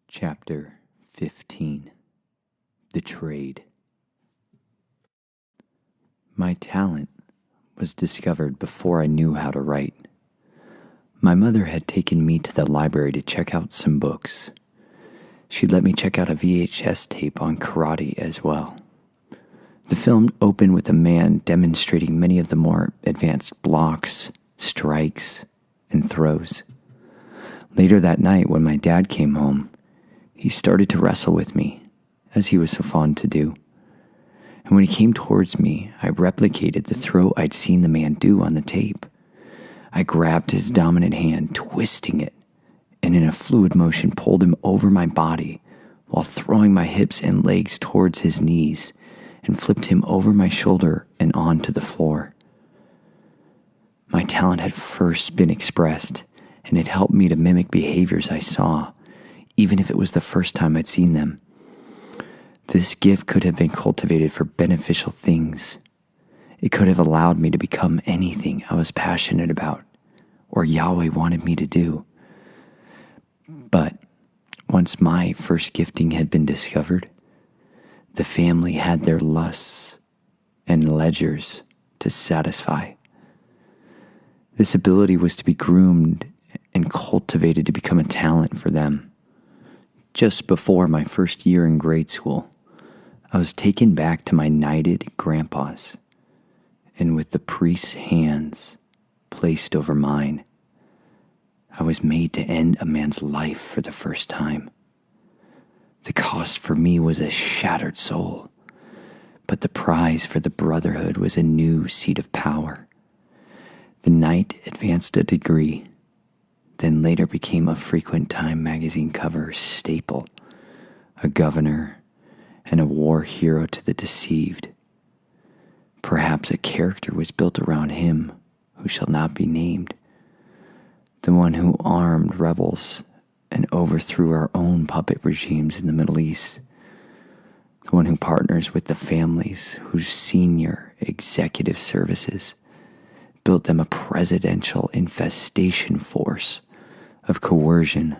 Chapter 15. The Trade. My talent was discovered before I knew how to write. My mother had taken me to the library to check out some books. She'd let me check out a VHS tape on karate as well. The film opened with a man demonstrating many of the more advanced blocks, strikes, and throws. Later that night, when my dad came home, he started to wrestle with me, as he was so fond to do. And when he came towards me, I replicated the throw I'd seen the man do on the tape. I grabbed his dominant hand, twisting it, and in a fluid motion pulled him over my body while throwing my hips and legs towards his knees and flipped him over my shoulder and onto the floor. My talent had first been expressed, and it helped me to mimic behaviors I saw, even if it was the first time I'd seen them. This gift could have been cultivated for beneficial things. It could have allowed me to become anything I was passionate about or Yahweh wanted me to do. But once my first gifting had been discovered, the family had their lusts and ledgers to satisfy. This ability was to be groomed and cultivated to become a talent for them. Just before my first year in grade school, I was taken back to my knighted grandpa's, and with the priest's hands placed over mine, I was made to end a man's life for the first time. The cost for me was a shattered soul, but the prize for the brotherhood was a new seat of power. The knight advanced a degree, then later became a frequent Time magazine cover staple, a governor, and a war hero to the deceived. Perhaps a character was built around him who shall not be named, the one who armed rebels and overthrew our own puppet regimes in the Middle East, the one who partners with the families whose senior executive services built them a presidential infestation force of coercion,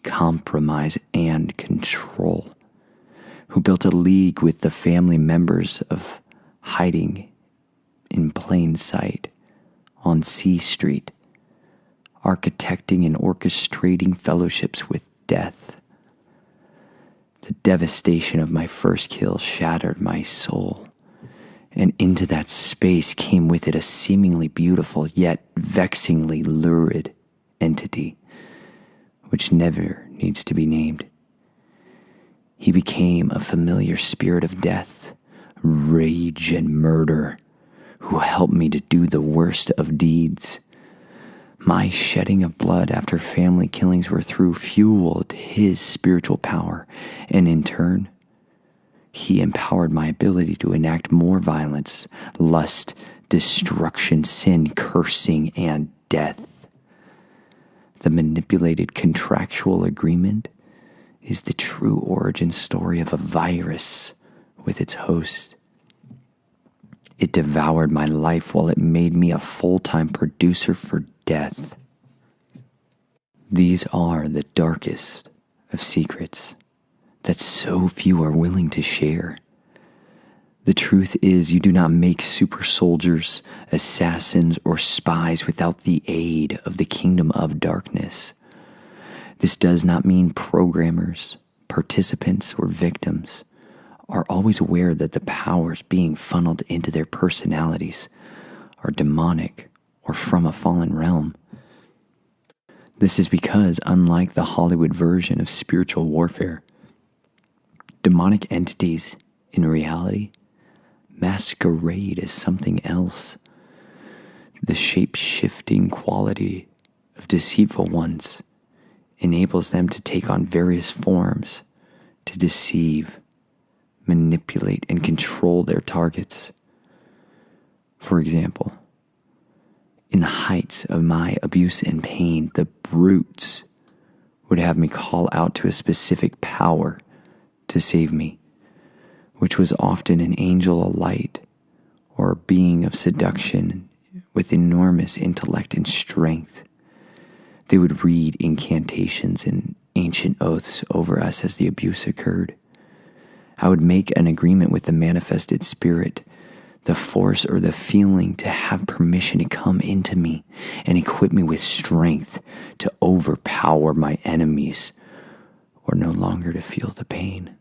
compromise, and control, who built a league with the family members of hiding in plain sight on C Street, architecting and orchestrating fellowships with death. The devastation of my first kill shattered my soul, and into that space came with it a seemingly beautiful yet vexingly lurid entity, which never needs to be named. He became a familiar spirit of death, rage, and murder, who helped me to do the worst of deeds. My shedding of blood after family killings were through fueled his spiritual power, and in turn, he empowered my ability to enact more violence, lust, destruction, sin, cursing, and death. The manipulated contractual agreement is the true origin story of a virus with its host. It devoured my life while it made me a full-time producer for death. These are the darkest of secrets that so few are willing to share. The truth is, you do not make super soldiers, assassins, or spies without the aid of the kingdom of darkness. This does not mean programmers, participants, or victims are always aware that the powers being funneled into their personalities are demonic or from a fallen realm. This is because, unlike the Hollywood version of spiritual warfare, demonic entities in reality masquerade as something else. The shape-shifting quality of deceitful ones enables them to take on various forms to deceive, manipulate, and control their targets. For example, in the heights of my abuse and pain, the brutes would have me call out to a specific power to save me, which was often an angel of light or a being of seduction with enormous intellect and strength. They would read incantations and ancient oaths over us as the abuse occurred. I would make an agreement with the manifested spirit, the force or the feeling, to have permission to come into me and equip me with strength to overpower my enemies or no longer to feel the pain.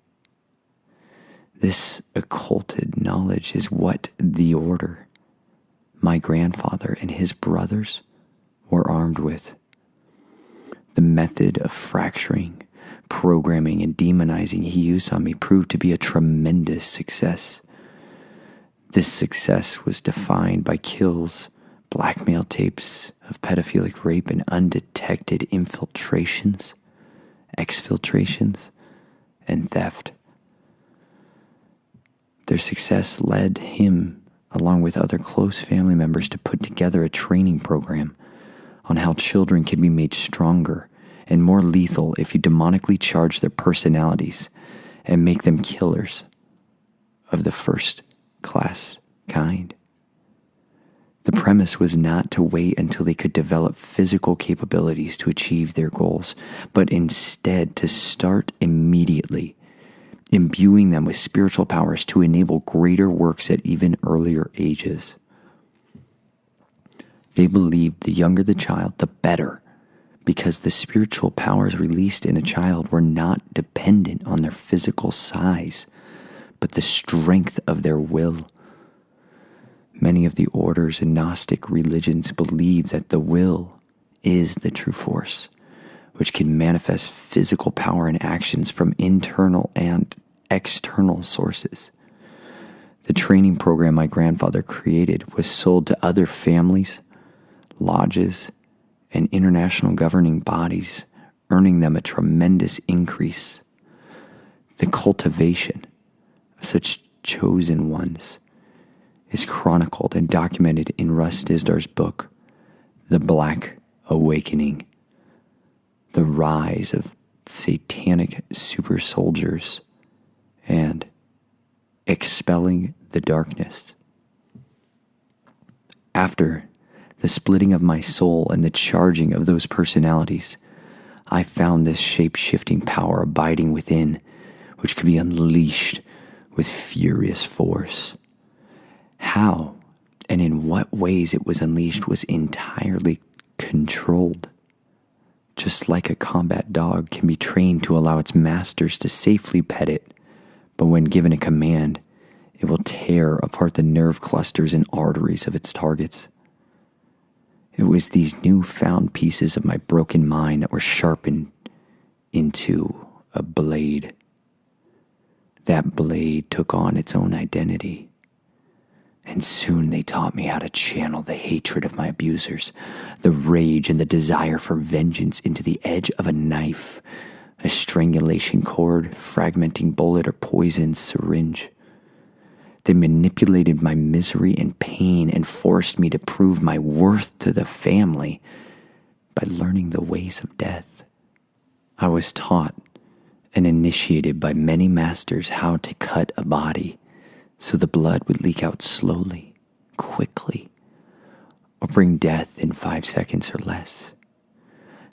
This occulted knowledge is what the order, my grandfather and his brothers, were armed with. The method of fracturing, programming, and demonizing he used on me proved to be a tremendous success. This success was defined by kills, blackmail tapes of pedophilic rape, and undetected infiltrations, exfiltrations, and theft. Their success led him, along with other close family members, to put together a training program on how children can be made stronger and more lethal if you demonically charge their personalities and make them killers of the first-class kind. The premise was not to wait until they could develop physical capabilities to achieve their goals, but instead to start immediately, imbuing them with spiritual powers to enable greater works at even earlier ages. They believed the younger the child, the better, because the spiritual powers released in a child were not dependent on their physical size, but the strength of their will. Many of the orders in Gnostic religions believe that the will is the true force, which can manifest physical power and actions from internal and external sources. The training program my grandfather created was sold to other families, lodges, and international governing bodies, earning them a tremendous increase. The cultivation of such chosen ones is chronicled and documented in Russ Disdar's book, The Black Awakening, the rise of satanic super soldiers, and expelling the darkness. After the splitting of my soul and the charging of those personalities, I found this shape-shifting power abiding within, which could be unleashed with furious force. How and in what ways it was unleashed was entirely controlled. Just like a combat dog can be trained to allow its masters to safely pet it, but when given a command, it will tear apart the nerve clusters and arteries of its targets. It was these newfound pieces of my broken mind that were sharpened into a blade. That blade took on its own identity, and soon they taught me how to channel the hatred of my abusers, the rage and the desire for vengeance into the edge of a knife, a strangulation cord, fragmenting bullet, or poisoned syringe. They manipulated my misery and pain and forced me to prove my worth to the family by learning the ways of death. I was taught and initiated by many masters how to cut a body so the blood would leak out slowly, quickly, or bring death in 5 seconds or less.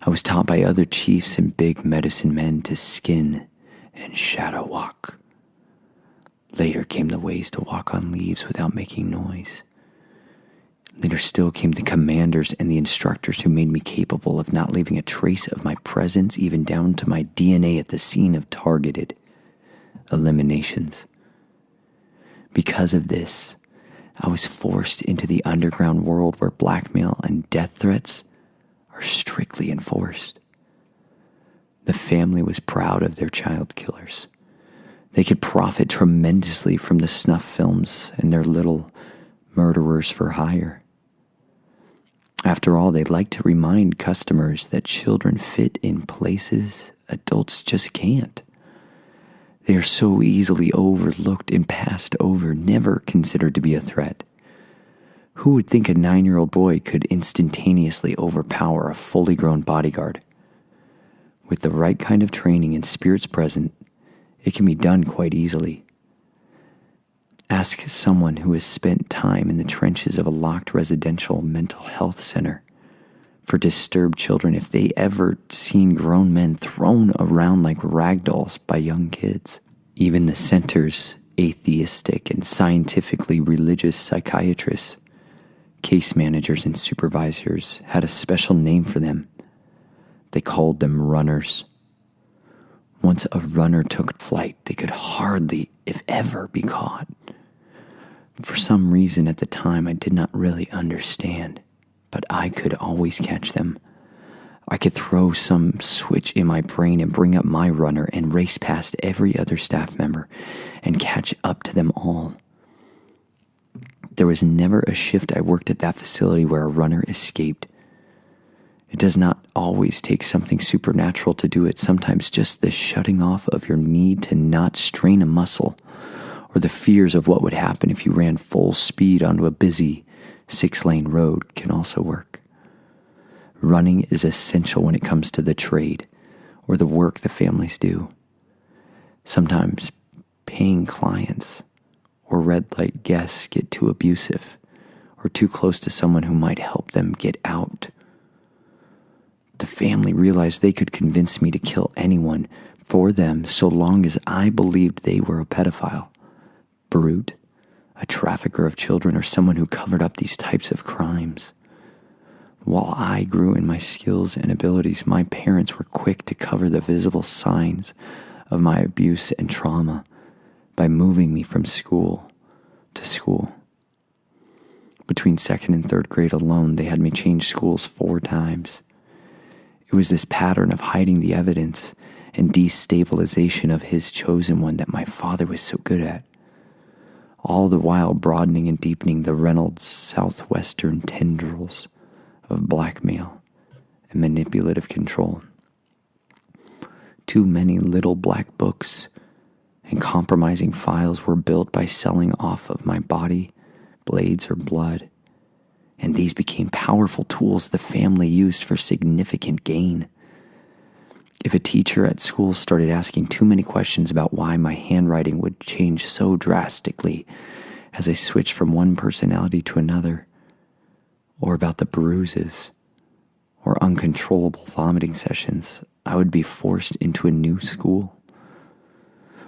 I was taught by other chiefs and big medicine men to skin and shadow walk. Later came the ways to walk on leaves without making noise. Later still came the commanders and the instructors who made me capable of not leaving a trace of my presence, even down to my DNA at the scene of targeted eliminations. Because of this, I was forced into the underground world where blackmail and death threats are strictly enforced. The family was proud of their child killers. They could profit tremendously from the snuff films and their little murderers for hire. After all, they'd like to remind customers that children fit in places adults just can't. They are so easily overlooked and passed over, never considered to be a threat. Who would think a 9-year-old boy could instantaneously overpower a fully grown bodyguard? With the right kind of training and spirits present, it can be done quite easily. Ask someone who has spent time in the trenches of a locked residential mental health center. for disturbed children if they ever seen grown men thrown around like rag dolls by young kids. Even the center's atheistic and scientifically religious psychiatrists, case managers, and supervisors had a special name for them. They called them runners. Once a runner took flight, they could hardly, if ever, be caught. For some reason at the time I did not really understand, but I could always catch them. I could throw some switch in my brain and bring up my runner and race past every other staff member and catch up to them all. There was never a shift I worked at that facility where a runner escaped. It does not always take something supernatural to do it. Sometimes just the shutting off of your need to not strain a muscle, or the fears of what would happen if you ran full speed onto a busy 6-lane road can also work. Running is essential when it comes to the trade or the work the families do. Sometimes paying clients or red light guests get too abusive or too close to someone who might help them get out. The family realized they could convince me to kill anyone for them so long as I believed they were a pedophile, brute, a trafficker of children, or someone who covered up these types of crimes. While I grew in my skills and abilities, my parents were quick to cover the visible signs of my abuse and trauma by moving me from school to school. Between 2nd and 3rd grade alone, they had me change schools 4 times. It was this pattern of hiding the evidence and destabilization of his chosen one that my father was so good at, all the while broadening and deepening the Reynolds southwestern tendrils of blackmail and manipulative control. Too many little black books and compromising files were built by selling off of my body, blades, or blood, and these became powerful tools the family used for significant gain. If a teacher at school started asking too many questions about why my handwriting would change so drastically as I switched from one personality to another, or about the bruises or uncontrollable vomiting sessions, I would be forced into a new school.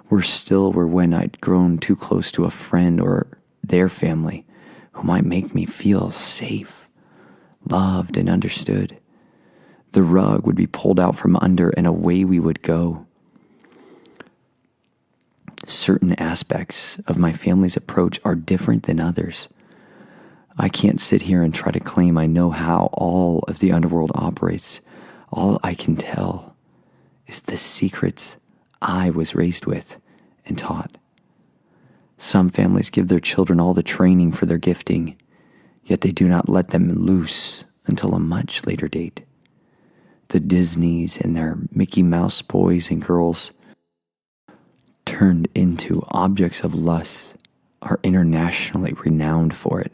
Worse still were when I'd grown too close to a friend or their family who might make me feel safe, loved, and understood. The rug would be pulled out from under and away we would go. Certain aspects of my family's approach are different than others. I can't sit here and try to claim I know how all of the underworld operates. All I can tell is the secrets I was raised with and taught. Some families give their children all the training for their gifting, yet they do not let them loose until a much later date. The Disneys and their Mickey Mouse boys and girls, turned into objects of lust, are internationally renowned for it.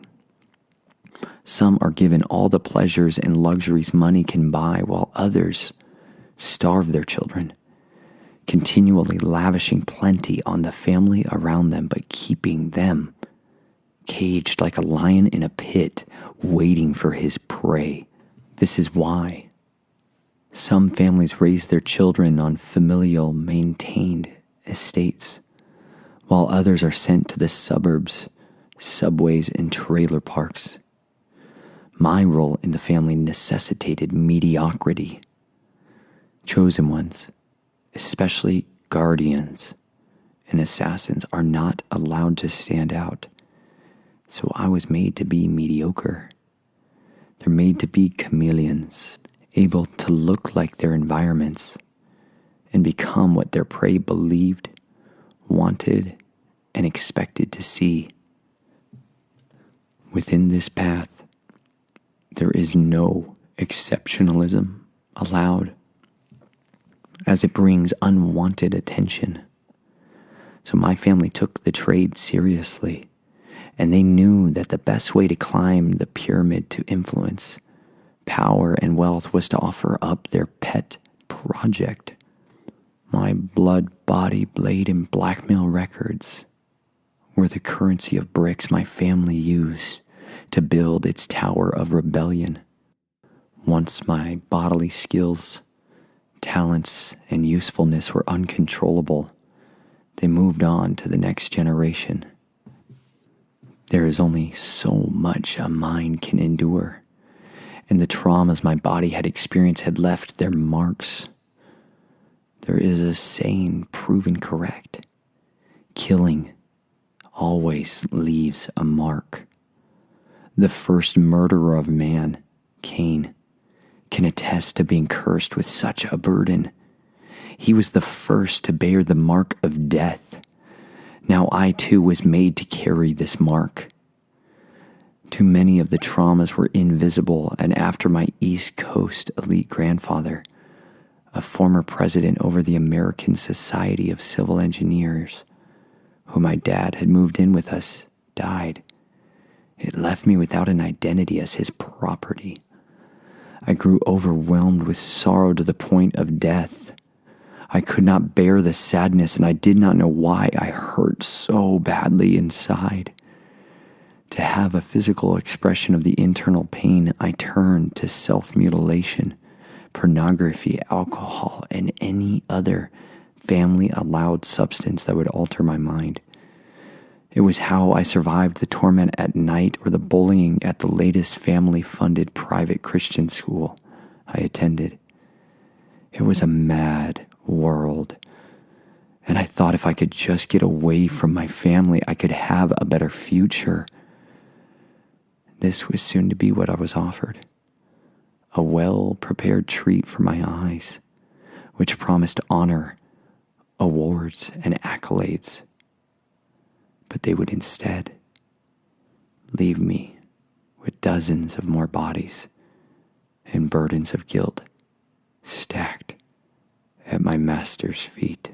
Some are given all the pleasures and luxuries money can buy, while others starve their children, continually lavishing plenty on the family around them, but keeping them caged like a lion in a pit, waiting for his prey. This is why some families raise their children on familial, maintained estates, while others are sent to the suburbs, subways, and trailer parks. My role in the family necessitated mediocrity. Chosen ones, especially guardians and assassins, are not allowed to stand out. So I was made to be mediocre. They're made to be chameleons, able to look like their environments and become what their prey believed, wanted, and expected to see. Within this path, there is no exceptionalism allowed, as it brings unwanted attention. So my family took the trade seriously, and they knew that the best way to climb the pyramid to influence, power, and wealth was to offer up their pet project. My blood, body, blade, and blackmail records were the currency of bricks my family used to build its tower of rebellion. Once my bodily skills, talents, and usefulness were uncontrollable, they moved on to the next generation. There is only so much a mind can endure, and the traumas my body had experienced had left their marks. There is a saying proven correct: killing always leaves a mark. The first murderer of man, Cain, can attest to being cursed with such a burden. He was the first to bear the mark of death. Now I too was made to carry this mark. Too many of the traumas were invisible, and after my East Coast elite grandfather, a former president over the American Society of Civil Engineers, who my dad had moved in with us, died, it left me without an identity as his property. I grew overwhelmed with sorrow to the point of death. I could not bear the sadness, and I did not know why I hurt so badly inside. To have a physical expression of the internal pain, I turned to self-mutilation, pornography, alcohol, and any other family-allowed substance that would alter my mind. It was how I survived the torment at night or the bullying at the latest family-funded private Christian school I attended. It was a mad world, and I thought if I could just get away from my family, I could have a better future. This was soon to be what I was offered: a well-prepared treat for my eyes, which promised honor, awards, and accolades. But they would instead leave me with dozens of more bodies and burdens of guilt stacked at my master's feet.